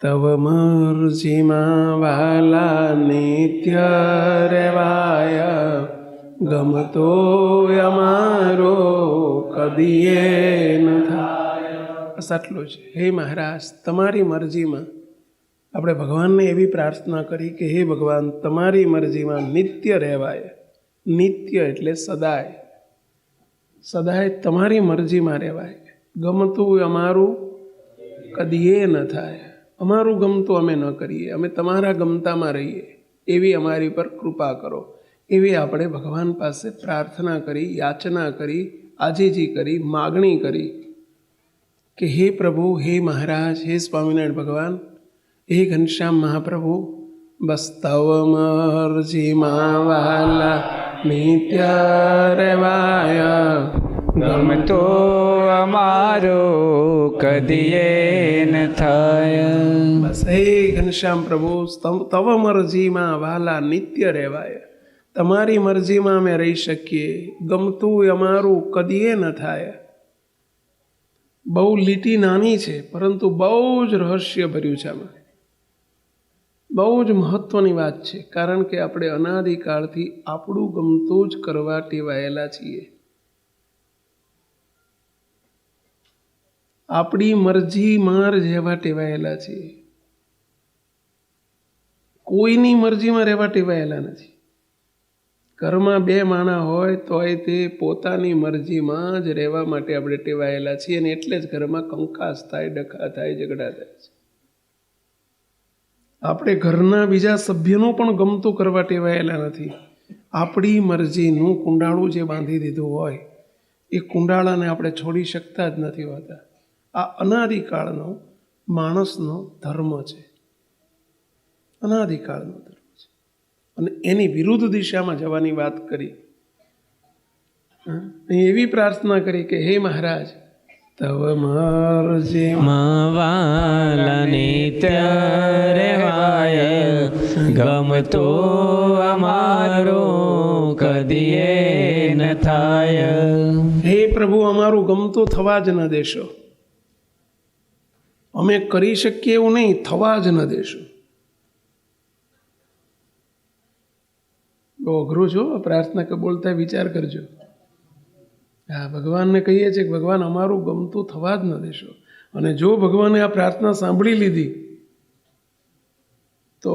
તવ મરજીમાં વાલા નિત્ય રેવાય, ગમતો અમારો કદીએ ન થાય. બસ આટલું છે. હે મહારાજ, તમારી મરજીમાં આપણે ભગવાનને એવી પ્રાર્થના કરી કે હે ભગવાન, તમારી મરજીમાં નિત્ય રહેવાય. નિત્ય એટલે સદાય, સદાય તમારી મરજીમાં રહેવાય. ગમતું અમારું કદીએ ન થાય. અમારું ગમતું અમે ન કરીએ, અમે તમારા ગમતામાં રહીએ એવી અમારી પર કૃપા કરો. એવી આપણે ભગવાન પાસે પ્રાર્થના કરી, યાચના કરી, આજીજી કરી, માગણી કરી કે હે પ્રભુ, હે મહારાજ, હે સ્વામિનારાયણ ભગવાન, હે ઘનશ્યામ મહાપ્રભુ, બસ તવ મરજીમાં વાલા નિત્ય રેવાય, ગમતો અમારો કદીએ ન થાય. બસ હે ઘનશ્યામ પ્રભુ, તવ મરજીમાં વાલા નિત્ય રહેવાય, તમારી મરજીમાં અમે રહી શકીએ, ગમતું અમારું કદીએ ન થાય. બહુ લીટી નાની છે, પરંતુ બહુ જ રહસ્ય ભર્યું છે. આમાં બહુ જ મહત્વની વાત છે, કારણ કે આપણે અનાદિકાળથી આપણું ગમતું જ કરવા ટેવાયેલા છીએ. આપણી મરજીમાં જ રહેવા ટેવાયેલા છીએ, કોઈની મરજીમાં રહેવા ટેવાયેલા નથી. ઘરમાં બે માણા હોય તોય તે પોતાની મરજીમાં જ રહેવા માટે આપણે ટેવાયેલા છીએ, અને એટલે જ ઘરમાં કંકાસ થાય, ડખા થાય, ઝઘડા થાય છે. આપણે ઘરના બીજા સભ્યનું પણ ગમતું કરવા ટેવાયેલા નથી. આપણી મરજીનું કુંડાળું જે બાંધી દીધું હોય એ કુંડાળાને આપણે છોડી શકતા જ નથી હોતા. આ અનાદિકાળનો માણસનો ધર્મ છે, અનાદિકાળનો ધર્મ છે. અને એની વિરુદ્ધ દિશામાં જવાની વાત કરી. એવી પ્રાર્થના કરી કે હે મહારાજ, તવ મરજીમાં વાલા નિત્ય રેવાય, ગમતો અમારો કદીએ ન થાય. હે પ્રભુ, અમારું ગમતું થવા જ ન દેશો. અમે કરી શકીએ એવું નહીં, થવા જ ન દેશો. બહુ અઘરું છો પ્રાર્થના કે બોલતા વિચાર કરજો. હા, ભગવાનને કહીએ છીએ કે ભગવાન, અમારું ગમતું થવા જ ન દેશો. અને જો ભગવાને આ પ્રાર્થના સાંભળી લીધી તો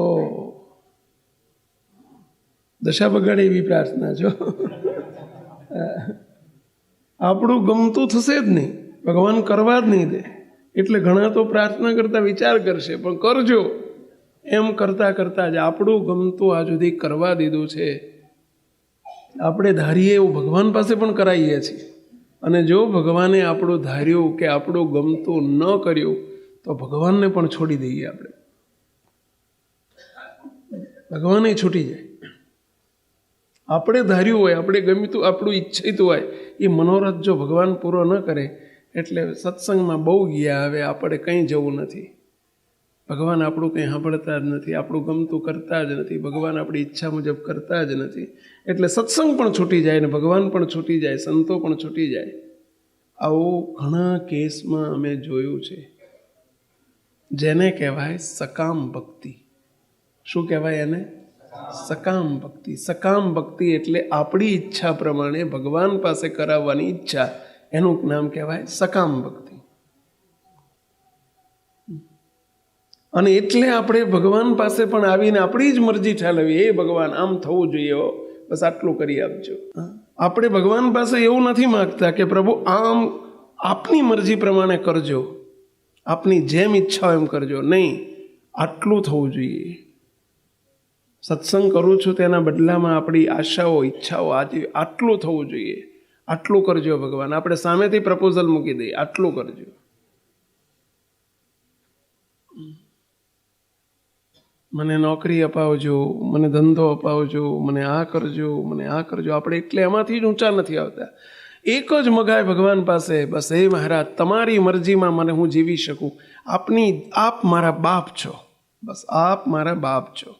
દશા બગાડે એવી પ્રાર્થના જો. આપણું ગમતું થશે જ નહીં, ભગવાન કરવા જ નહીં દે. એટલે ઘણા તો પ્રાર્થના કરતા વિચાર કરશે, પણ કરજો એમ કરતા કરતા જ આપણું ગમતું આ સુધી કરવા દીધું છે. આપણે ધારીએ એવું ભગવાન પાસે પણ કરાવીએ છીએ, અને જો ભગવાને આપણું ધાર્યું કે આપણું ગમતું ન કર્યું તો ભગવાનને પણ છોડી દઈએ. આપણે ભગવાને છૂટી જાય. આપણે ધાર્યું હોય, આપણે ગમતું, આપણું ઈચ્છિત હોય, એ મનોરથ જો ભગવાન પૂરો ન કરે, એટલે સત્સંગમાં બહુ ગયા, હવે આપણે કંઈ જવું નથી. ભગવાન આપણું કંઈ સાંભળતા જ નથી, આપણું ગમતું કરતા જ નથી, ભગવાન આપણી ઈચ્છા મુજબ કરતા જ નથી. એટલે સત્સંગ પણ છૂટી જાય, ને ભગવાન પણ છૂટી જાય, સંતો પણ છૂટી જાય. આવું ઘણા કેસમાં અમે જોયું છે. જેને કહેવાય સકામ ભક્તિ. શું કહેવાય એને? સકામ ભક્તિ. સકામ ભક્તિ એટલે આપણી ઈચ્છા પ્રમાણે ભગવાન પાસે કરાવવાની ઈચ્છા, એનું નામ કહેવાય સકામ ભક્તિ. અને એટલે આપણે ભગવાન પાસે પણ આવીને આપણી જ મરજી ઠાલવી, એ ભગવાન આમ થવું જોઈએ, બસ આટલું કરી આપજો. આપણે ભગવાન પાસે એવું નથી માગતા કે પ્રભુ આમ આપની મરજી પ્રમાણે કરજો, આપની જેમ ઈચ્છા એમ કરજો. નહીં, આટલું થવું જોઈએ. સત્સંગ કરું છું તેના બદલામાં આપણી આશાઓ, ઈચ્છાઓ આજે આટલું થવું જોઈએ, આટલું કરજો ભગવાન. આપણે સામેથી પ્રપોઝલ મૂકી દઈએ, આટલું કરજો. મને નોકરી અપાવજો, મને ધંધો અપાવજો, મને આ કરજો, મને આ કરજો. આપણે એટલે એમાંથી જ ઊંચા નથી આવતા. એક જ મગાય ભગવાન પાસે, બસ હે મહારાજ, તમારી મરજીમાં મને હું જીવી શકું. આપ મારા બાપ છો, બસ આપ મારા બાપ છો.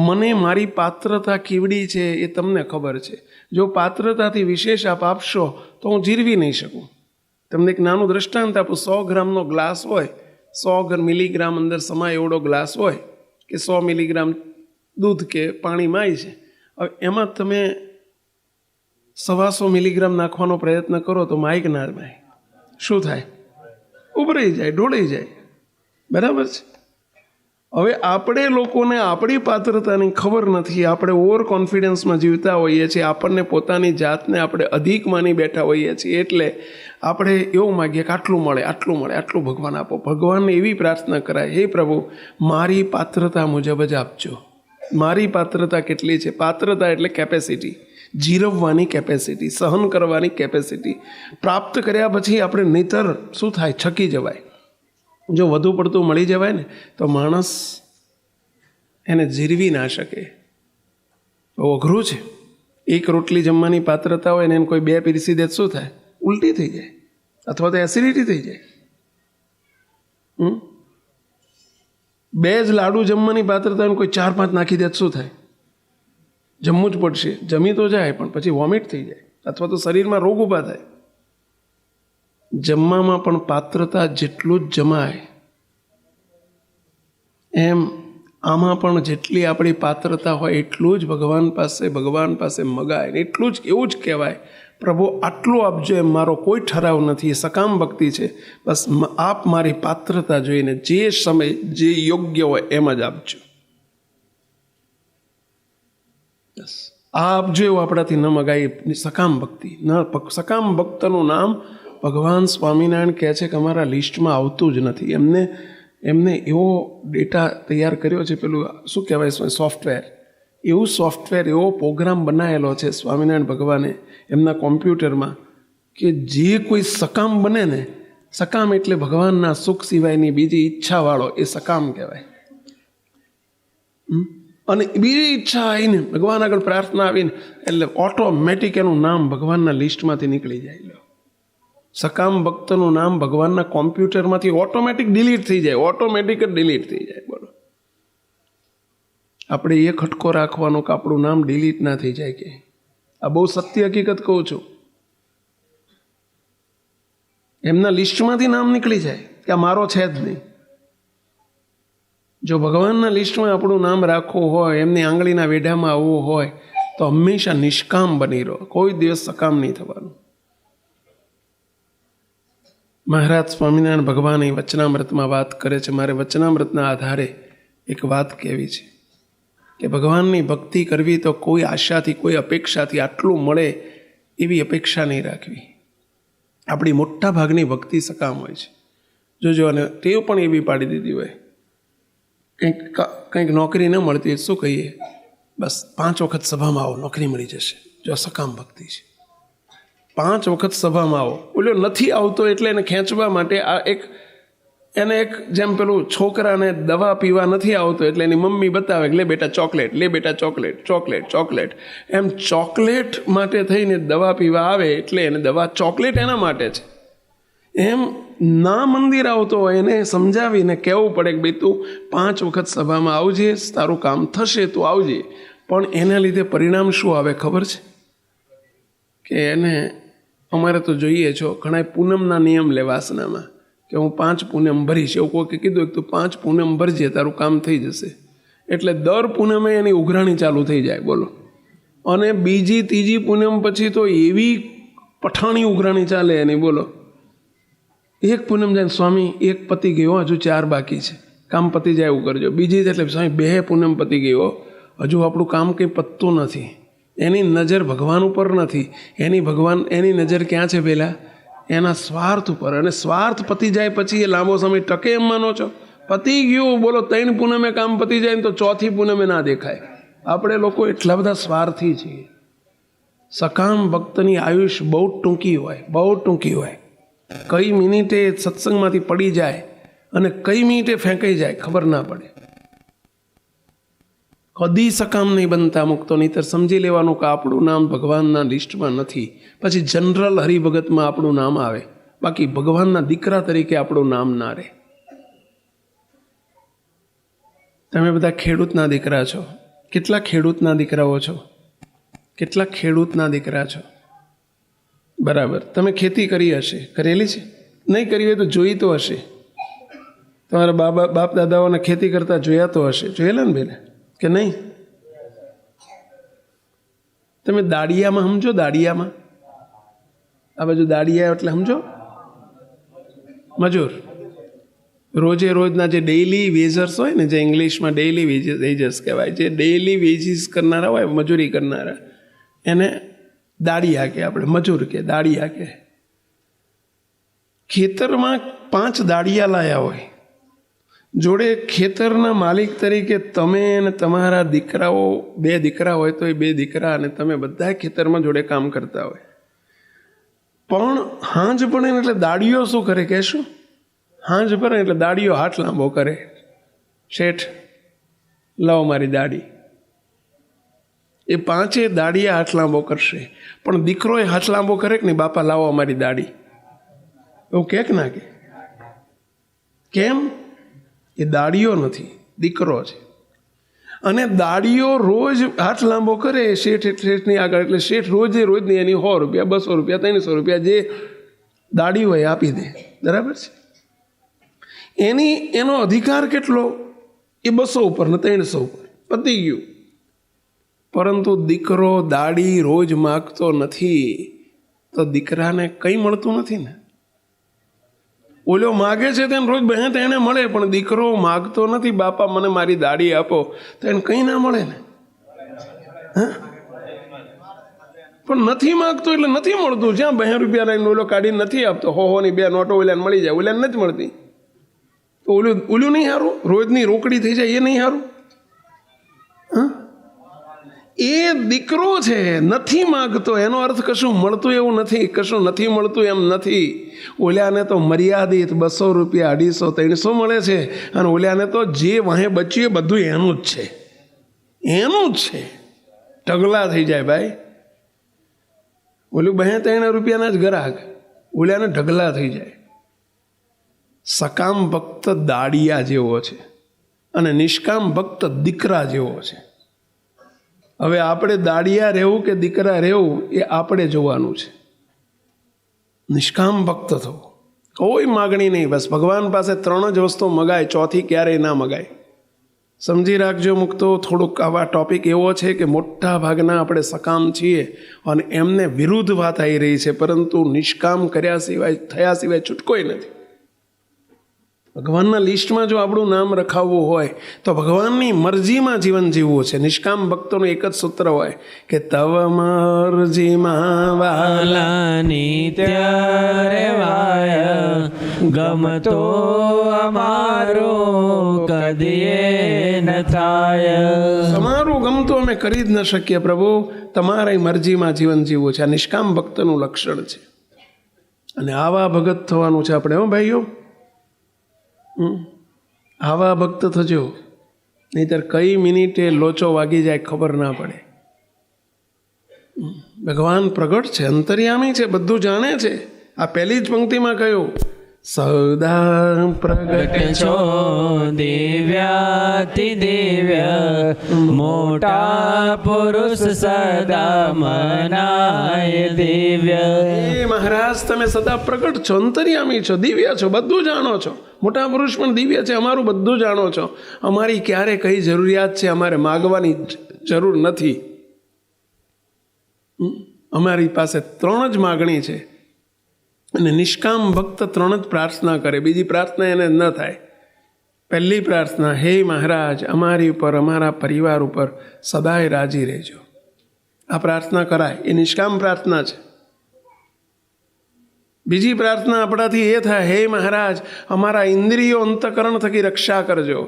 મને મારી પાત્રતા કેવડી છે એ તમને ખબર છે. જો પાત્રતાથી વિશેષ આપ આપશો તો હું જીરવી નહીં શકું. તમને એક નાનું દ્રષ્ટાંત આપું. 100 ગ્રામનો ગ્લાસ હોય 100 મિલીગ્રામ અંદર સમાય એવડો ગ્લાસ હોય કે 100 મિલીગ્રામ દૂધ કે પાણીમાં આવી છે. હવે એમાં તમે 125 મિલીગ્રામ નાખવાનો પ્રયત્ન કરો તો માય કે ના માય? શું થાય? ઉભરાઈ જાય, ઢોળાઈ જાય. બરાબર છે. હવે આપણે લોકોને આપણી પાત્રતાની ખબર નથી. આપણે ઓવર કોન્ફિડન્સમાં જીવતા હોઈએ છીએ. આપણને પોતાની જાતને આપણે અધિક માની બેઠા હોઈએ છીએ. એટલે આપણે એવું માગીએ કે આટલું મળે, આટલું મળે, આટલું ભગવાન આપો. ભગવાનને એવી પ્રાર્થના કરાય, હે પ્રભુ મારી પાત્રતા મુજબ જ આપજો. મારી પાત્રતા કેટલી છે? પાત્રતા એટલે કેપેસિટી, જીરવવાની કેપેસિટી, સહન કરવાની કેપેસિટી. પ્રાપ્ત કર્યા પછી આપણે નહીતર શું થાય? છકી જવાય. જો વધુ પડતું મળી જવાય ને તો માણસ એને જીરવી ના શકે. બહુ અઘરું છે. એક રોટલી જમવાની પાત્રતા હોય ને એને કોઈ 2 પીરસી દે શું થાય? ઉલટી થઈ જાય અથવા તો એસિડિટી થઈ જાય. 2 જ લાડુ જમવાની પાત્રતા હોય કોઈ 4-5 નાખી દે શું થાય? જમવું જ પડશે. જમી તો જાય પણ પછી વોમિટ થઈ જાય અથવા તો શરીરમાં રોગ ઊભા થાય. જમવામાં પણ પાત્રતા જેટલું જ જમાય એમ આમાં પણ જેટલી આપણી પાત્રતા હોય એટલું જ ભગવાન પાસે મગાય. એટલું જ એવું જ કહેવાય, પ્રભુ આટલું આપજો એમ મારો કોઈ ઠરાવ નથી. એ સકામ ભક્તિ છે. બસ આપ મારી પાત્રતા જોઈને જે સમય જે યોગ્ય હોય એમ જ આપજો. બસ આ આપજો એવું આપણાથી ન મગાય. સકામ ભક્તિ ન સકામ ભક્તનું નામ ભગવાન સ્વામિનારાયણ કહે છે કે અમારા લિસ્ટમાં આવતું જ નથી. એમને એવો ડેટા તૈયાર કર્યો છે, પેલું શું કહેવાય સોફ્ટવેર, એવું સોફ્ટવેર એવો પ્રોગ્રામ બનાવેલો છે સ્વામિનારાયણ ભગવાને એમના કોમ્પ્યુટરમાં કે જે કોઈ સકામ બને ને, સકામ એટલે ભગવાનના સુખ સિવાયની બીજી ઈચ્છાવાળો, એ સકામ કહેવાય. અને બીજી ઈચ્છા આવીને ભગવાન આગળ પ્રાર્થના આવીને એટલે ઓટોમેટિક એનું નામ ભગવાનના લિસ્ટમાંથી નીકળી જાય. સકામ ભક્તનું નામ ભગવાનના કોમ્પ્યુટરમાંથી ઓટોમેટિક ડિલીટ થઈ જાય. ઓટોમેટિક જ ડિલીટ થઈ જાય. બોલો, આપણે એ ખટકો રાખવાનો કે આપણું નામ ડિલીટ ના થઈ જાય. કે આ બહુ સત્ય હકીકત કહું છું. એમના લિસ્ટમાંથી નામ નીકળી જાય કે આ મારો છે જ નહીં. જો ભગવાનના લિસ્ટમાં આપણું નામ રાખવું હોય, એમની આંગળીના વેઢામાં આવવું હોય તો હંમેશા નિષ્કામ બની રહો. કોઈ દિવસ સકામ નહીં થવાનું. મહારાજ સ્વામિનારાયણ ભગવાન એ વચનામૃતમાં વાત કરે છે. મારે વચનામૃતના આધારે એક વાત કહેવી છે કે ભગવાનની ભક્તિ કરવી તો કોઈ આશાથી, કોઈ અપેક્ષાથી આટલું મળે એવી અપેક્ષા નહીં રાખવી. આપણી મોટા ભાગની ભક્તિ સકામ હોય છે. જોજો, અને ટેવ પણ એવી પાડી દીધી હોય, કંઈક નોકરી ન મળતી શું કહીએ? બસ 5 વખત સભામાં આવો, નોકરી મળી જશે. જો સકામ ભક્તિ છે. 5 વખત સભામાં આવો. બોલ્યો નથી આવતો એટલે એને ખેંચવા માટે આ એને જેમ પેલું છોકરાને દવા પીવા નથી આવતો એટલે એની મમ્મી બતાવે કે લે બેટા ચોકલેટ, લે બેટા ચોકલેટ, ચોકલેટ, ચોકલેટ. એમ ચોકલેટ માટે થઈને દવા પીવા આવે એટલે એને દવા ચોકલેટ એના માટે છે. એમ ના મંદિર આવતો હોય એને સમજાવીને કહેવું પડે કે ભાઈ તું 5 વખત સભામાં આવજે, તારું કામ થશે, તું આવજે. પણ એના લીધે પરિણામ શું આવે ખબર છે? કે એને અમારે તો જોઈએ છો ઘણા પૂનમના નિયમ લે વાસનામાં કે હું 5 પૂનમ ભરીશ. એવું કોઈ કીધું કે તું 5 પૂનમ ભરજે, તારું કામ થઈ જશે. એટલે દર પૂનમે એની ઉઘરાણી ચાલુ થઈ જાય. બોલો. અને બીજી ત્રીજી પૂનમ પછી તો એવી પઠાણી ઉઘરાણી ચાલે એની. બોલો, એક પૂનમ જાય સ્વામી એક પતી ગયો, હજુ 4 બાકી છે, કામ પતી જાય એવું કરજો. બીજી એટલે સ્વામી 2 પૂનમ પતી ગયો, હજુ આપણું કામ કંઈ પતતું નથી. એની નજર ભગવાન ઉપર નથી. એની નજર ક્યાં છે? પહેલાં એના સ્વાર્થ ઉપર. અને સ્વાર્થ પતી જાય પછી એ લાંબો સમય ટકે એમ માનો છો? પતી ગયું. બોલો, 3 પૂનમે કામ પતી જાય ને તો 4થી પૂનમે ના દેખાય. આપણે લોકો એટલા બધા સ્વાર્થી છીએ. સકામ ભક્તની આયુષ બહુ ટૂંકી હોય, બહુ ટૂંકી હોય. કઈ મિનિટે સત્સંગમાંથી પડી જાય અને કઈ મિનિટે ફેંકાઈ જાય ખબર ના પડે. કદી સકામ નહીં બનતા મુક્તો. નહીંતર સમજી લેવાનું કે આપણું નામ ભગવાનના લિસ્ટમાં નથી. પછી જનરલ હરિભગતમાં આપણું નામ આવે, બાકી ભગવાનના દીકરા તરીકે આપણું નામ ના રહે. તમે બધા ખેડૂતના દીકરા છો. કેટલા ખેડૂતના દીકરાઓ છો? કેટલા ખેડૂતના દીકરા છો? બરાબર. તમે ખેતી કરી હશે, કરેલી છે? નહીં કરી હોય તો જોઈ તો હશે. તમારા બાપ દાદાઓને ખેતી કરતા જોયા તો હશે, જોયેલા ને બેને કે નહીં? તમે દાડિયામાં સમજો? દાડિયામાં આ બાજુ દાડિયા એટલે સમજો? મજૂર. રોજે રોજના જે ડેઇલી વેજર્સ હોય ને, જે ઇંગ્લિશમાં ડેઇલી વેજર્સ કહેવાય, જે ડેઇલી વેજીસ કરનારા હોય, મજૂરી કરનારા, એને દાડિયા કે, આપણે મજૂર કે દાડિયા કે. ખેતરમાં 5 દાડિયા લાયા હોય, જોડે ખેતરના માલિક તરીકે તમે અને તમારા દીકરાઓ, 2 દીકરા હોય તો એ 2 દીકરા અને તમે બધા ખેતરમાં જોડે કામ કરતા હોય. પણ હાંજ પડે ને એટલે દાડીઓ શું કરે કહેશું? હાંજ પડે એટલે દાડીઓ હાથ લાંબો કરે, શેઠ લાવો મારી દાડી. એ 5 દાડિયા હાથ લાંબો કરશે, પણ દીકરો એ હાથ લાંબો કરે કે નહીં, બાપા લાવો અમારી દાડી, એવું કે ના કે? કેમ? એ દાડીઓ નથી, દીકરો છે. અને દાડીઓ રોજ હાથ લાંબો કરે શેઠની આગળ, એટલે શેઠ રોજે રોજની એની 100 રૂપિયા, 200 રૂપિયા, 300 રૂપિયા જે દાડી હોય આપી દે. બરાબર છે? એનો અધિકાર કેટલો? એ 200 ઉપર ને 300 ઉપર, પતી ગયું. પરંતુ દીકરો દાડી રોજ માગતો નથી તો દીકરાને કંઈ મળતું નથી ને. ઓલો માગે છે તેને રોજ બહે તેને મળે, પણ દીકરો માગતો નથી, બાપા મને મારી દાડી આપો, તો એને કંઈ ના મળે ને. હા, પણ નથી માગતો એટલે નથી મળતું. જ્યાં 2 રૂપિયા લઈને ઓલો કાઢીને નથી આપતો, 100ની 2 નોટો ઓલાને મળી જાય, ઓલાને નથી મળતી, તો ઓલું નહીં સારું? રોજની રોકડી થઈ જાય એ નહીં સારું? હા, એ દીકરો છે, નથી માગતો, એનો અર્થ કશું મળતું એવું નથી, કશું નથી મળતું એમ નથી. ઓલ્યાને તો મર્યાદિત 200 રૂપિયા, 250, 300 મળે છે, અને ઓલ્યાને તો જે વાહે બચ્યું એ બધું એનું જ છે, એનું જ છે. ઢગલા થઈ જાય ભાઈ. ઓલું 2-3 રૂપિયાના જ ગ્રાહક, ઓલ્યાને ઢગલા થઈ જાય. સકામ ભક્ત દાડિયા જેવો છે અને નિષ્કામ ભક્ત દીકરા જેવો છે. હવે આપણે દાડિયા રહેવું કે દીકરા રહેવું એ આપણે જોવાનું છે. નિષ્કામ ભક્ત થવું, કોઈ માગણી નહીં. બસ ભગવાન પાસે 3 જ વસ્તુ મગાય, ચોથી ક્યારેય ના મગાય. સમજી રાખજો મુક્તો. થોડુંક આવા ટોપિક એવો છે કે મોટા ભાગના આપણે સકામ છીએ અને એમને વિરુદ્ધ વાત આવી રહી છે, પરંતુ નિષ્કામ થયા સિવાય છૂટકોય નથી. ભગવાનના લિસ્ટમાં જો આપણું નામ રખાવવું હોય તો ભગવાનની મરજીમાં જીવન જીવવું છે. નિષ્કામ ભક્તોનું એક જ સૂત્ર હોય કે તવ મરજીમાં વાલા નિત્ય રેવાય, ગમતો અમારો કદીએ ન થાય. તમારું ગમતું અમે કરી જ ન શકીએ પ્રભુ, તમારી મરજીમાં જીવન જીવવું છે. આ નિષ્કામ ભક્તનું લક્ષણ છે. અને આવા ભગત થવાનું છે આપણે. હો ભાઈઓ, આવા ભક્ત થજો, નહીતર કઈ મિનિટે લોચો વાગી જાય ખબર ના પડે. ભગવાન પ્રગટ છે, અંતર્યામી છે, બધું જાણે છે. આ પહેલી જ પંક્તિમાં કહ્યું, સદા પ્રગટ છો દિવ્યાતિ દિવ્ય, મોટા પુરુષ સદા મનાય દિવ્ય. મહારાજ તમે સદા પ્રગટ છો, અંતર્યામી છો, દિવ્ય છો, બધું જાણો છો. મોટા પુરુષ પણ દિવ્ય છે, અમારું બધું જાણો છો. અમારી ક્યારે કઈ જરૂરિયાત છે અમારે માગવાની જરૂર નથી. અમારી પાસે 3 જ માગણી છે. અને નિષ્કામ ભક્ત 3 જ પ્રાર્થના કરે, બીજી પ્રાર્થના એને ન થાય. પહેલી પ્રાર્થના, હે મહારાજ અમારી ઉપર, અમારા પરિવાર ઉપર સદાય રાજી રહેજો. આ પ્રાર્થના કરાય, એ નિષ્કામ પ્રાર્થના છે. બીજી પ્રાર્થના આપણાથી એ થાય, હે મહારાજ અમારા ઇન્દ્રિયો અંતકરણ થકી રક્ષા કરજો,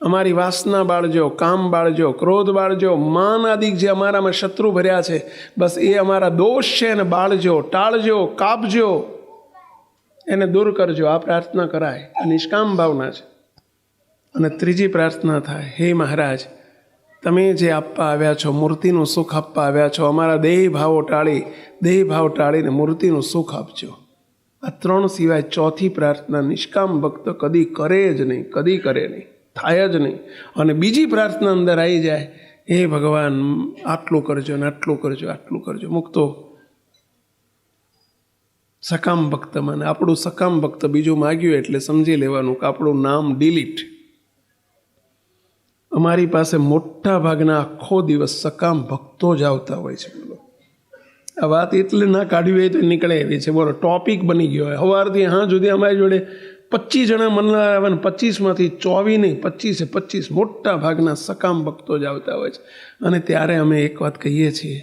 અમારી વાસના બાળજો, કામ બાળજો, ક્રોધ બાળજો, માન આદિક જે અમારામાં શત્રુ ભર્યા છે બસ એ અમારા દોષ છે એને બાળજો, ટાળજો, કાપજો, એને દૂર કરજો. આ પ્રાર્થના કરાય, આ નિષ્કામ ભાવના છે. અને ત્રીજી પ્રાર્થના થાય, હે મહારાજ તમે જે આપવા આવ્યા છો, મૂર્તિનું સુખ આપવા આવ્યા છો, અમારા દેહ ભાવ ટાળીને મૂર્તિનું સુખ આપજો. આ 3 સિવાય ચોથી પ્રાર્થના નિષ્કામ ભક્ત કદી કરે જ નહીં, કદી કરે નહીં, થાય જ નહીં. અને બીજી પ્રાર્થના અંદર આવી જાય, હે ભગવાન આટલું કરજો ને આટલું કરજો, આટલું કરજો. મુક્તો સકામ ભક્તમાં. ને આપણું સકામ ભક્ત બીજું માગ્યું એટલે સમજી લેવાનું કે આપણું નામ ડિલીટ. અમારી પાસે મોટા ભાગના આખો દિવસ સકામ ભક્તો જ આવતા હોય છે. બોલો, આ વાત એટલે ના કાઢવી હોય તો નીકળે એવી છે. બોલો, ટોપિક બની ગયો હોય. સવારથી હા સુધી અમારી જોડે 25 જણા મનલા આવે ને 25માંથી 24 નહીં, 25 મોટા ભાગના સકામ ભક્તો જ આવતા હોય છે. અને ત્યારે અમે એક વાત કહીએ છીએ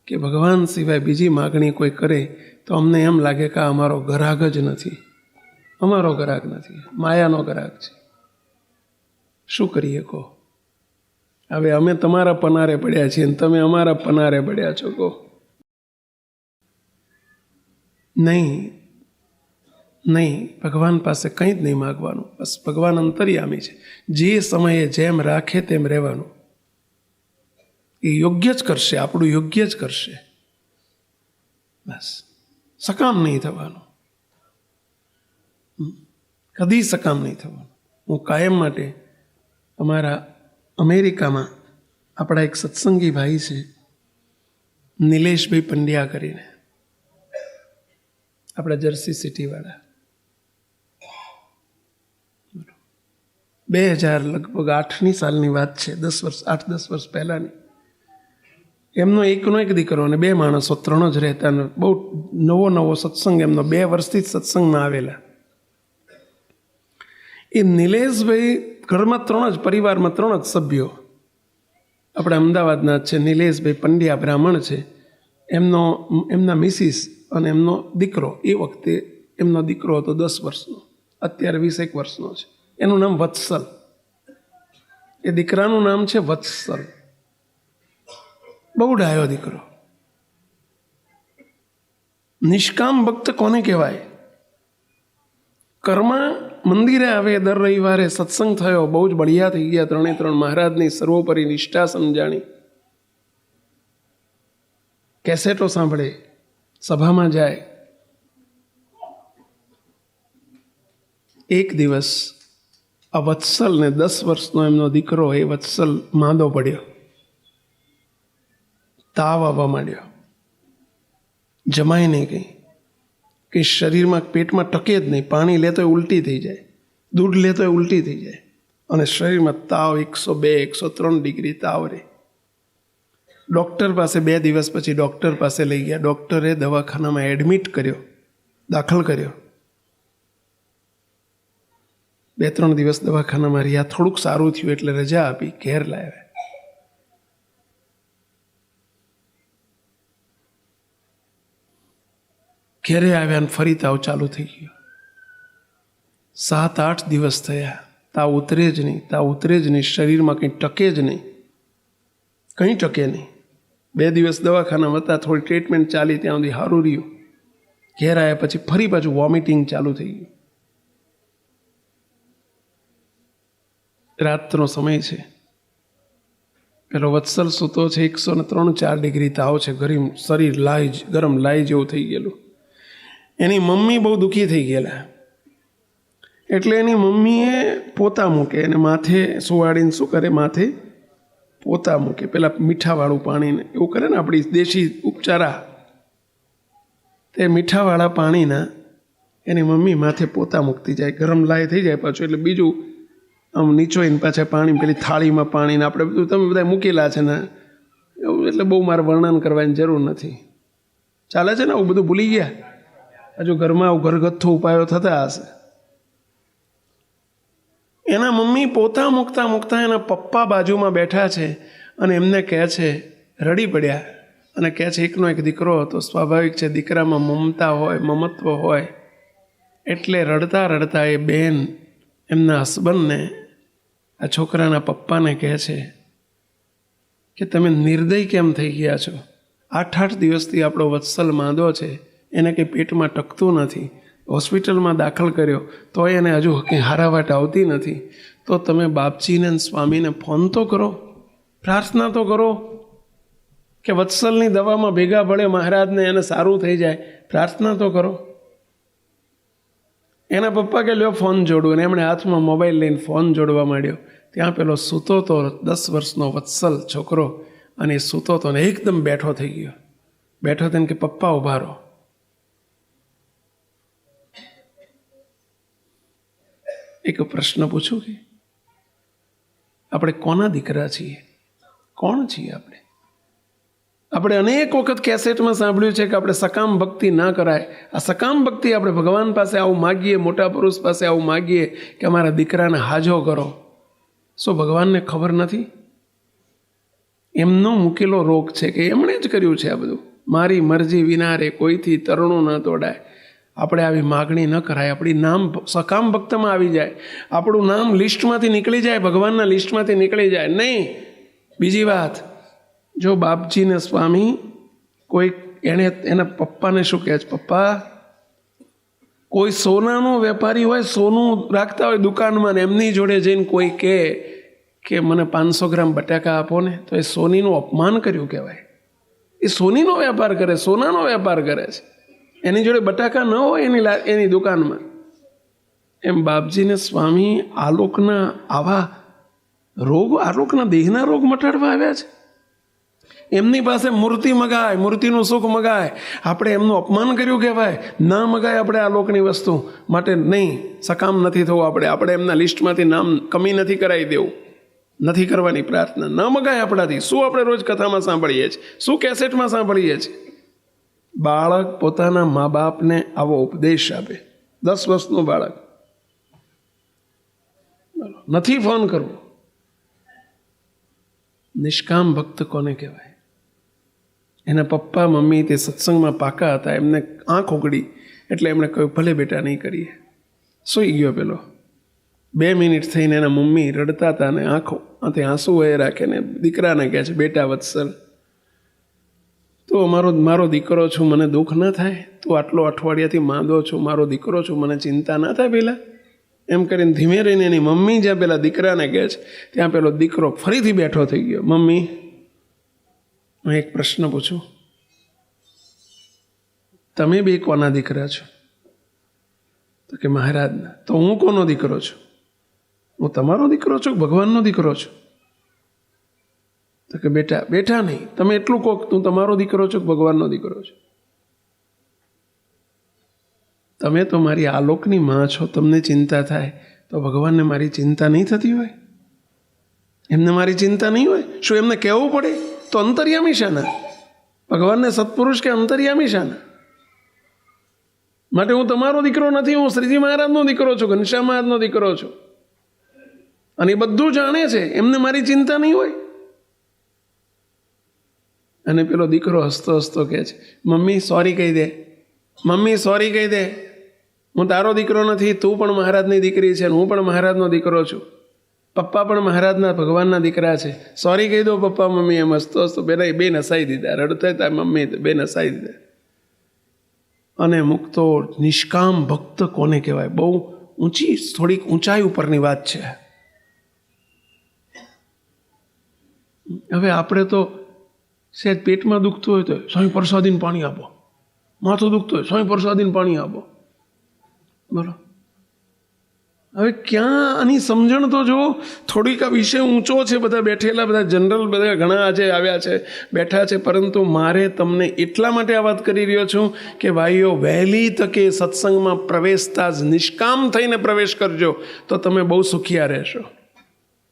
કે ભગવાન સિવાય બીજી માગણી કોઈ કરે તો અમને એમ લાગે કે આ અમારો ગ્રાહક જ નથી, અમારો ગ્રાહક નથી, માયાનો ગ્રાહક છે. શું કરીએ કહો? હવે અમે તમારા પનારે પડ્યા છીએ ને તમે અમારા પનારે પડ્યા છો કહો? નહીં, ભગવાન પાસે કંઈ જ નહીં માગવાનું. બસ ભગવાન અંતર્યામી છે. જે સમયે જેમ રાખે તેમ રહેવાનું. એ યોગ્ય જ કરશે, આપણું યોગ્ય જ કરશે. બસ સકામ નહીં થવાનું, કદી સકામ નહીં થવાનું. હું કાયમ માટે અમારા અમેરિકામાં આપણા એક સત્સંગી ભાઈ છે નિલેશભાઈ પંડ્યા કરીને, આપણા જર્સી સિટીવાળા, 2000 લગભગ 8ની સાલની વાત છે, 8-10 વર્ષ પહેલાંની. એમનો એકનો એક દીકરો અને 2 માણસો, 3 જ રહેતા. બહુ નવો સત્સંગ એમનો, 2 વર્ષથી જ સત્સંગમાં આવેલા. એ નિલેશભાઈ ઘરમાં 3 જ, પરિવારમાં 3 જ સભ્યો. આપણે અમદાવાદના જ છે. નિલેશભાઈ પંડ્યા બ્રાહ્મણ છે. એમના મિસિસ અને એમનો દીકરો. એ વખતે એમનો દીકરો હતો 10 વર્ષનો, અત્યારે 20-21 વર્ષનો છે. એનું નામ વત્સલ. એ દીકરાનું નામ છે વત્સલ. બહુ ડાયો દીકરો. નિષ્કામ ભક્ત કોને કહેવાય? કર્મ મંદિરે આવે, દર રવિવારે સત્સંગ થયો, બહુ જ બળિયા થઈ ગયા. 3 મહારાજની સર્વોપરી નિષ્ઠા સમજાણી. કેસેટો સાંભળે, સભામાં જાય. એક દિવસ આ વત્સલ ને 10 વર્ષનો એમનો દીકરો, એ વત્સલ માંદો પડ્યો, તાવ આવવા માંડ્યો. જમાય નહીં કંઈ શરીરમાં, પેટમાં ટકે જ નહીં. પાણી લેતો ઉલટી થઈ જાય, દૂધ લેતો ઉલટી થઈ જાય, અને શરીરમાં તાવ 102-103 ડિગ્રી તાવ રહે. ડૉક્ટર પાસે 2 દિવસ પછી ડૉક્ટર પાસે લઈ ગયા. ડૉક્ટરે દવાખાનામાં એડમિટ કર્યો, દાખલ કર્યો. 2-3 દિવસ દવાખાનામાં રહ્યા. થોડુંક સારું થયું એટલે રજા આપી, ઘેર લાવ્યા. ઘેરે આવ્યા ને ફરી તાવ ચાલુ થઈ ગયો. 7-8 દિવસ થયા, તાવ ઉતરે જ નહીં. શરીરમાં કંઈ ટકે જ નહીં, કંઈ ટકે નહીં. 2 દિવસ દવાખાનામાં હતા, થોડી ટ્રીટમેન્ટ ચાલી, ત્યાં સુધી સારું રહ્યું. ઘેર આવ્યા પછી ફરી પાછું વોમિટિંગ ચાલુ થઈ ગયું. રાતનો સમય છે. પેલો વત્સલ સૂતો છે, 103-4 ડિગ્રી તાવ છે, શરીર ગરમ લાઈ જેવું થઈ ગયેલું. એની મમ્મી બહુ દુઃખી થઈ ગયેલા, એટલે એની મમ્મીએ પોતા મૂકે, એને માથે સુવાડીને શું કરે, માથે પોતા મૂકે. પેલા મીઠાવાળું પાણીને એવું કરે ને, આપણી દેશી ઉપચારા, તે મીઠાવાળા પાણીના એની મમ્મી માથે પોતા મૂકતી જાય. ગરમ લાય થઈ જાય પાછું, એટલે બીજું આમ નીચોઈને પાછા પાણી, પેલી થાળીમાં પાણીને આપણે બધું તમે બધા મૂકેલા છે ને એવું. એટલે બહુ મારે વર્ણન કરવાની જરૂર નથી. ચાલે છે ને, આવું બધું ભૂલી ગયા. હજુ ઘરમાં આવું ઘરગથ્થુ ઉપાયો થતા હશે. એના મમ્મી પોતા મૂકતા એના પપ્પા બાજુમાં બેઠા છે અને એમને કહે છે, રડી પડ્યા અને કહે છે, એકનો એક દીકરો હતો, સ્વાભાવિક છે, દીકરામાં મમતા હોય, મમત્વ હોય, એટલે રડતા એ બેન એમના હસબન્ડને, આ છોકરાના પપ્પાને કહે છે કે તમે નિર્દય કેમ થઈ ગયા છો? 8 દિવસથી આપણો વત્સલ માંદો છે, એને કંઈ પેટમાં ટકતું નથી, હોસ્પિટલમાં દાખલ કર્યો તો એને હજુ કંઈ હારાવાટ આવતી નથી. તો તમે બાપજીને સ્વામીને ફોન તો કરો, પ્રાર્થના તો કરો કે વત્સલની દવામાં ભેગા પડે મહારાજને, એને સારું થઈ જાય, પ્રાર્થના તો કરો. એના પપ્પા કે લ્યો ફોન જોડું, અને એમણે હાથમાં મોબાઈલ લઈને ફોન જોડવા માંડ્યો. ત્યાં પેલો સૂતો તો 10 વર્ષનો વત્સલ છોકરો, અને એ સૂતો તો ને એકદમ બેઠો થઈ ગયો. બેઠો થઈને કે પપ્પા ઊભા રહો. એક પ્રશ્ન પૂછું કે આપણે કોના દીકરા છીએ? કોણ છીએ આપણે? આપણે અનેક વખત કેસેટમાં સાંભળ્યું છે કે આપણે સકામ ભક્તિ ના કરાય. આ સકામ ભક્તિ આપણે ભગવાન પાસે આવું માગીએ, મોટા પુરુષ પાસે આવું માગીએ કે અમારા દીકરાને હાજો કરો. શું ભગવાનને ખબર નથી? એમનો મૂકેલો રોગ છે કે એમણે જ કર્યું છે આ બધું. મારી મરજી વિના રે કોઈથી તરણું ન તોડાય. આપણે આવી માગણી ન કરાય. આપણી નામ સકામ ભક્તમાં આવી જાય, આપણું નામ લિસ્ટમાંથી નીકળી જાય, ભગવાનના લિસ્ટમાંથી નીકળી જાય. નહીં. બીજી વાત, જો બાપજીને સ્વામી કોઈ એના પપ્પાને શું કહે છે? પપ્પા, કોઈ સોનાનો વેપારી હોય, સોનું રાખતા હોય દુકાનમાં, ને એમની જોડે જઈને કોઈ કહે કે મને 500 ગ્રામ બટાકા આપો ને, તો એ સોનીનું અપમાન કર્યું કહેવાય. એ સોનીનો વેપાર કરે, સોનાનો વેપાર કરે છે. એની જોડે બટાકા ન હોય એની દુકાનમાં. એમ બાપજીને સ્વામી આલોકના આવા રોગ, આલોકના દેહના રોગ મટાડવા આવ્યા છે. એમની પાસે મૂર્તિ મગાય, મૂર્તિનું સુખ મગાય. આપણે એમનું અપમાન કર્યું કહેવાય. ના મગાય આપણે આ લોકની વસ્તુ માટે. નહીં, સકામ નથી થવું. આપણે એમના લિસ્ટમાંથી નામ કમી નથી કરાવી દેવું, નથી કરવાની પ્રાર્થના. ન મગાય આપણાથી. શું આપણે રોજ કથામાં સાંભળીએ છીએ, શું કેસેટમાં સાંભળીએ છીએ? બાળક પોતાના મા બાપને આવો ઉપદેશ આપે, 10 વર્ષનું બાળક, નથી ફોન કરવો. નિષ્કામ ભક્ત કોને કહેવાય? એના પપ્પા મમ્મી તે સત્સંગમાં પાકા હતા, એમને આંખ ઉગડી એટલે એમણે કહ્યું ભલે બેટા નહીં કરીએ. સૂઈ ગયો પેલો. 2 મિનિટ થઈને એના મમ્મી રડતા હતા ને આંખોમાંથી આંસુ વહે રાખે ને દીકરાને કહે છે, બેટા વત્સલ, તો મારો દીકરો છું, મને દુઃખ ન થાય. તું આટલો અઠવાડિયાથી માંદો છું, મારો દીકરો છું, મને ચિંતા ના થાય પેલા? એમ કરીને ધીમે રહીને એની મમ્મી જ્યાં પેલા દીકરાને કહે છે ત્યાં પેલો દીકરો ફરીથી બેઠો થઈ ગયો. મમ્મી, હું એક પ્રશ્ન પૂછું, તમે બે કોના દીકરા છો? તો કે મહારાજના. તો હું કોનો દીકરો છું? હું તમારો દીકરો છું, ભગવાનનો દીકરો છું. તો કે બેટા નહીં, તમે એટલું કહો, તું તમારો દીકરો છો, ભગવાનનો દીકરો છો. તમે તો મારી આલોકની માં છો, તમને ચિંતા થાય તો ભગવાનને મારી ચિંતા નહીં થતી હોય? એમને મારી ચિંતા નહીં હોય? શું એમને કહેવું પડે? તો અંતર્યામી શાના? ભગવાનને સત્પુરુષ કે અંતર્યામી શાના? માટે હું તમારો દીકરો નથી, હું શ્રીજી મહારાજનો દીકરો છું, ઘનશ્યામ મહારાજનો દીકરો છું. અને એ બધું જાણે છે, એમને મારી ચિંતા નહીં હોય? અને પેલો દીકરો હસતો હસતો કહે છે, મમ્મી સોરી કહી દે, મમ્મી સોરી કહી દે, હું તારો દીકરો નથી, તું પણ મહારાજની દીકરી છે, હું પણ મહારાજનો દીકરો છું, પપ્પા પણ મહારાજના ભગવાનના દીકરા છે, સોરી કહી દો પપ્પા મમ્મી. એમ હસતો હસતો બે નસાઈ દીધા, રડતા હતા મમ્મી, બે નસાઈ દીધા. અને મુક્તો નિષ્કામ ભક્ત કોને કહેવાય? બહુ ઊંચી, થોડીક ઊંચાઈ ઉપરની વાત છે. હવે આપણે તો સહેજ પેટમાં દુખતું હોય તો સ્વામી પ્રસાદીને પાણી આપો, માથું દુખતું હોય સ્વામી પ્રસાદીને પાણી આપો. બોલો, હવે ક્યાં આની સમજણ તો જો. થોડીક આ વિષય ઊંચો છે, બધા બેઠેલા, બધા જનરલ, બધા ઘણા આજે આવ્યા છે, બેઠા છે, પરંતુ મારે તમને એટલા માટે આ વાત કરી રહ્યો છું કે ભાઈઓ, વહેલી તકે સત્સંગમાં પ્રવેશતા જ નિષ્કામ થઈને પ્રવેશ કરજો તો તમે બહુ સુખિયા રહેશો.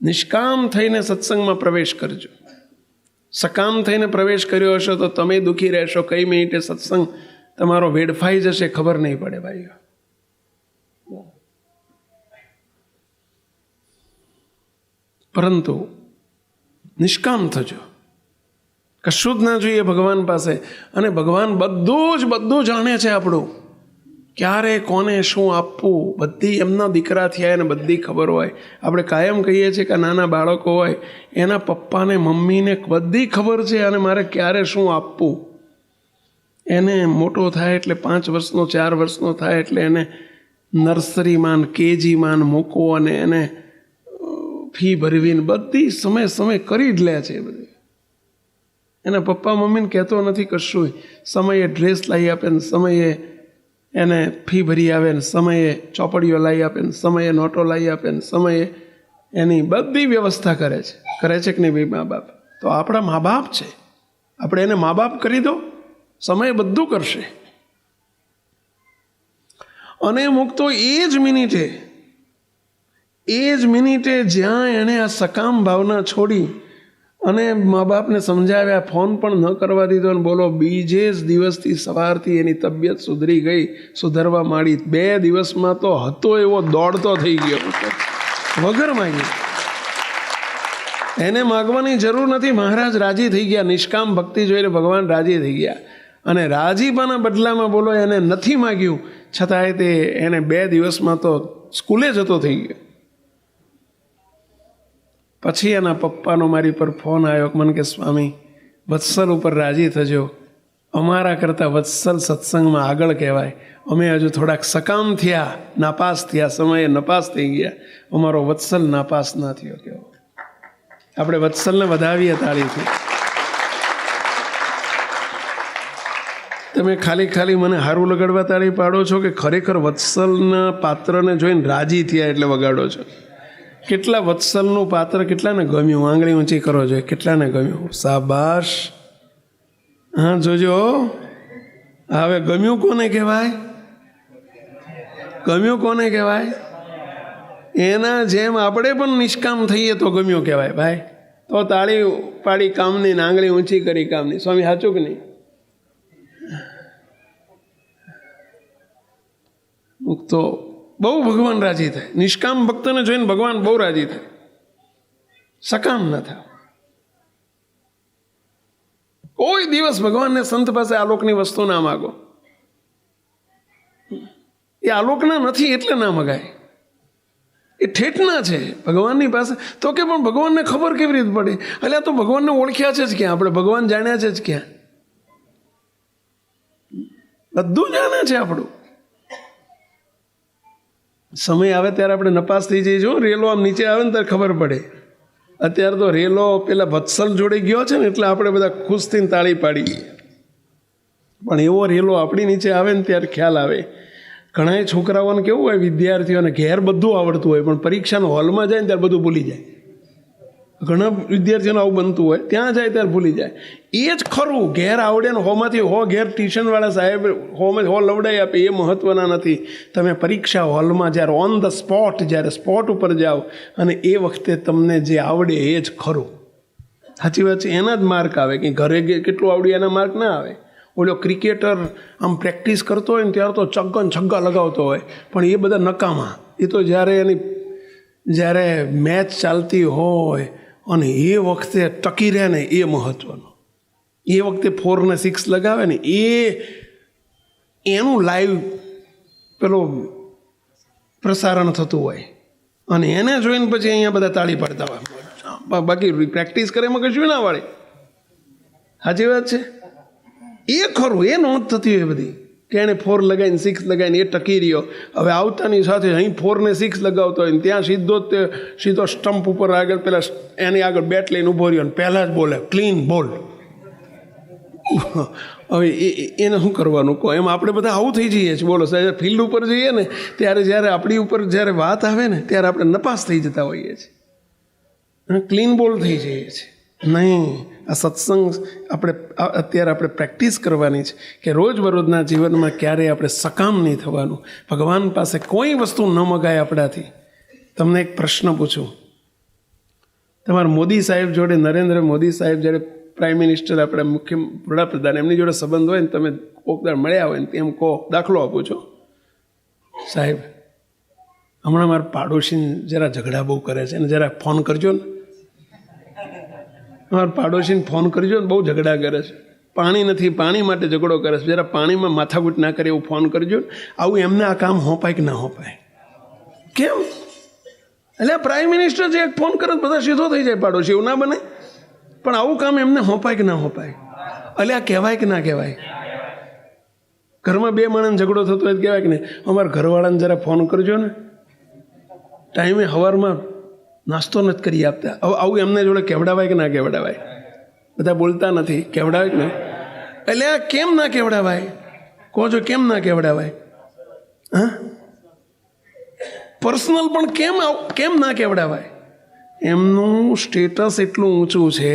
નિષ્કામ થઈને સત્સંગમાં પ્રવેશ કરજો. સકામ થઈને પ્રવેશ કર્યો હશો તો તમે દુઃખી રહેશો. કઈ મિનિટે સત્સંગ તમારો વેડફાઈ જશે ખબર નહીં પડે ભાઈઓ. પરંતુ નિષ્કામ થજો, કશું જ ના જોઈએ ભગવાન પાસે. અને ભગવાન બધું જાણે છે આપણું, ક્યારે કોને શું આપવું, બધી એમના દીકરા થયા એને બધી ખબર હોય. આપણે કાયમ કહીએ છીએ કે નાના બાળકો હોય એના પપ્પાને મમ્મીને બધી ખબર છે અને મારે ક્યારે શું આપવું. એને મોટો થાય એટલે 5 વર્ષનો 4 વર્ષનો થાય એટલે એને નર્સરીમાં કેજીમાં મૂકવો અને એને ફી ભરવીને બધી સમય કરી જ લે છે. બધી એના પપ્પા મમ્મીને કહેતો નથી કશું. સમયે ડ્રેસ લાવી આપે ને સમયે એને ફી ભરી આવે ને સમયે ચોપડીઓ લાવી આપે ને સમયે નોટો લાવી આપે ને સમયે એની બધી વ્યવસ્થા કરે છે કે નહીં ભાઈ મા બાપ? તો આપણા મા બાપ છે, આપણે એને મા બાપ કરી દો, સમય બધું કરશે. અને મુક્તો એ જ મિનિટે એ જ મિનિટે જ્યાં એણે આ સકામ ભાવના છોડી અને મા બાપને સમજાવ્યા, ફોન પણ ન કરવા દીધો, અને બોલો બીજે જ દિવસથી સવારથી એની તબિયત સુધરી ગઈ, સુધરવા માંડી. 2 દિવસમાં તો હતો એવો દોડતો થઈ ગયો વગર માગ્યું. એને માગવાની જરૂર નથી, મહારાજ રાજી થઈ ગયા. નિષ્કામ ભક્તિ જોઈને ભગવાન રાજી થઈ ગયા, અને રાજીપાના બદલામાં બોલો એને નથી માગ્યું, છતાંય તે એને 2 દિવસમાં તો સ્કૂલે જતો થઈ ગયો. પછી એના પપ્પાનો મારી પર ફોન આવ્યો, મને કે સ્વામી વત્સલ ઉપર રાજી થજો, અમારા કરતાં વત્સલ સત્સંગમાં આગળ કહેવાય, અમે હજુ થોડાક સકામ થયા, નાપાસ થયા, સમયે નપાસ થઈ ગયા, અમારો વત્સલ નાપાસ ના થયો. કેવો આપણે વત્સલને વધાવીએ તાળીથી. તમે ખાલી મને હારું લગાડવા તાળી પાડો છો કે ખરેખર વત્સલના પાત્રને જોઈને રાજી થયા એટલે વગાડો છો? કેટલા વત્સલનું પાત્ર કેટલાને ગમ્યું? આંગળી ઊંચી કરો જોઈએ, કેટલાને ગમ્યું? શાબાશ. હા જોજો, હવે ગમ્યું કોને કહેવાય? ગમ્યું કોને કહેવાય? એના જેમ આપણે પણ નિષ્કામ થઈએ તો ગમ્યું કહેવાય ભાઈ. તો તાળી પાડી કામની ને આંગળી ઊંચી કરી કામની. સ્વામી સાચું કે નહીં? તો બહુ ભગવાન રાજી થાય. નિષ્કામ ભક્તને જોઈને ભગવાન બહુ રાજી થાય. સકામ ન થાય. કોઈ દિવસ ભગવાનને સંત પાસે આલોકની વસ્તુ ના માગો. એ આલોકના નથી એટલે ના મગાય, એ ઠેઠના છે ભગવાનની પાસે. તો કે પણ ભગવાનને ખબર કેવી રીતે પડે? એટલે તો ભગવાનને ઓળખ્યા છે જ ક્યાં? આપણે ભગવાન જાણ્યા છે જ ક્યાં? બધું જાણે છે આપણું. સમય આવે ત્યારે આપણે નપાસ થઈ જઈએ. જો રેલો આમ નીચે આવે ને ત્યારે ખબર પડે. અત્યારે તો રેલો પેલા વત્સલ જોડે ગયો છે ને એટલે આપણે બધા ખુશ થઈને તાળી પાડીએ, પણ એવો રેલો આપણી નીચે આવે ને ત્યારે ખ્યાલ આવે. ઘણા છોકરાઓને કેવું હોય, વિદ્યાર્થીઓને ઘેર બધું આવડતું હોય પણ પરીક્ષાના હોલમાં જાય ને ત્યારે બધું ભૂલી જાય. ઘણા વિદ્યાર્થીઓને આવું બનતું હોય, ત્યાં જાય ત્યારે ભૂલી જાય. એ જ ખરું, ઘેર આવડે ને હોમાંથી હો ઘેર ટ્યુશનવાળા સાહેબ હો લવડાઈ આપે એ મહત્ત્વના નથી. તમે પરીક્ષા હોલમાં જ્યારે ઓન ધ સ્પોટ, જ્યારે સ્પોટ ઉપર જાઓ અને એ વખતે તમને જે આવડે એ જ ખરું. સાચી વાત છે. એના જ માર્ક આવે. કે ઘરે કેટલું આવડ્યું એના માર્ક ના આવે. ઓલો ક્રિકેટર આમ પ્રેક્ટિસ કરતો હોય ને ત્યારે તો છગ્ગા લગાવતો હોય, પણ એ બધા નકામા. એ તો જ્યારે મેચ ચાલતી હોય અને એ વખતે ટકી રહે ને એ મહત્ત્વનું. એ વખતે 4 ને 6 લગાવે ને એનું લાઈવ પેલું પ્રસારણ થતું હોય અને એને જોઈને પછી અહીંયા બધા તાળી પાડતા હોય. બાકી પ્રેક્ટિસ કરે એમાં કશું ના વાળે. સાચી વાત છે. એ ખરું, એ નોંધ થતી હોય બધી કે એને 4 લગાવીને 6 લગાવીને એ ટકી રહ્યો. હવે આવતાની સાથે અહીં 4 ને 6 લગાવતો હોય ને ત્યાં સીધો સ્ટમ્પ ઉપર આગળ પેલા એની આગળ બેટ લઈને ઊભો રહ્યો ને પહેલાં જ બોલે ક્લીન બોલ. હવે એને શું કરવાનું કહો? એમ આપણે બધા આવું થઈ જઈએ છીએ. બોલો સાહેબ, ફિલ્ડ ઉપર જઈએ ને ત્યારે જ્યારે આપણી ઉપર જ્યારે વાત આવે ને ત્યારે આપણે નપાસ થઈ જતા હોઈએ છીએ, ક્લીન બોલ થઈ જઈએ છીએ. નહીં, આ સત્સંગ અત્યારે આપણે પ્રેક્ટિસ કરવાની છે કે રોજબરોજના જીવનમાં ક્યારેય આપણે સકામ નહીં થવાનું. ભગવાન પાસે કોઈ વસ્તુ ન મગાય આપણાથી. તમને એક પ્રશ્ન પૂછું. તમારા મોદી સાહેબ જોડે, નરેન્દ્ર મોદી સાહેબ જ્યારે પ્રાઇમ મિનિસ્ટર, આપણે મુખ્ય વડાપ્રધાન, એમની જોડે સંબંધ હોય ને તમે કોકદાર મળ્યા હોય ને એમ કહો, દાખલો આપું છો, સાહેબ હમણાં મારા પાડોશી જરા ઝઘડા બહુ કરે છે ને જરા ફોન કરજો ને. અમારા પાડોશીને ફોન કરજો ને, બહુ ઝઘડા કરે છે, પાણી નથી, પાણી માટે ઝઘડો કરે છે, જરા પાણીમાં માથાકૂટ ના કરે એવું ફોન કરજો. આવું એમને આ કામ હોપાય કે ના હોપાય? કેમ? એટલે પ્રાઇમ મિનિસ્ટર જે એક ફોન કરે બધા સીધો થઈ જાય પાડોશી, એવું ના બને? પણ આવું કામ એમને હોપાય કે ના હોપાય? એટલે આ કહેવાય કે ના કહેવાય? ઘરમાં 2 માણસને ઝઘડો થતો હોય કહેવાય કે નહીં? અમારા ઘરવાળાને જરા ફોન કરજો ને, ટાઈમે સવારમાં નાસ્તો નથી કરી આપતા. હવે આવું એમને જોડે કેવડાવાય કે ના કેવડાવાય? બધા બોલતા નથી, કેવડાવાય કે ના? એટલે આ કેમ ના કેવડાવાય? કહો છો કેમ ના કેવડાવાય? હા, પર્સનલ પણ કેમ ના કેવડાવાય? એમનું સ્ટેટસ એટલું ઊંચું છે,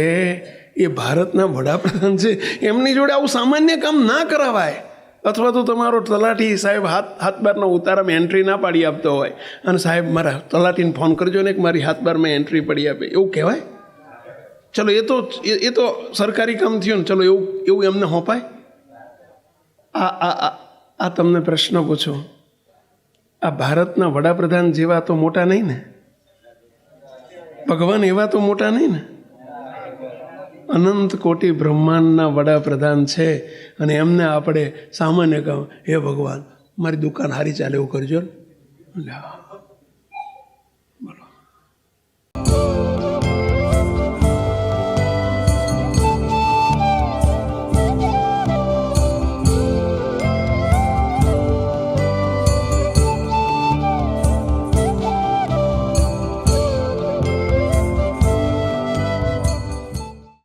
એ ભારતના વડાપ્રધાન છે, એમની જોડે આવું સામાન્ય કામ ના કરાવાય. અથવા તો તમારો તલાટી સાહેબ હાથબારના ઉતારામાં એન્ટ્રી ના પાડી આપતો હોય અને સાહેબ મારા તલાટીને ફોન કરજો ને કે મારી હાથબારમાં એન્ટ્રી પડી આપે, એવું કહેવાય? ચલો એ તો સરકારી કામ થયું ને, ચલો એવું એમને હોપાય? આ તમને પ્રશ્ન પૂછો, આ ભારતના વડાપ્રધાન જેવા તો મોટા નહીં ને, ભગવાન એવા તો મોટા નહીં ને, અનંત કોટી બ્રહ્માંડના વડાપ્રધાન છે અને એમને આપણે સામાન્ય કહો, હે ભગવાન મારી દુકાન હારી ચાલે એવું કરજો ને.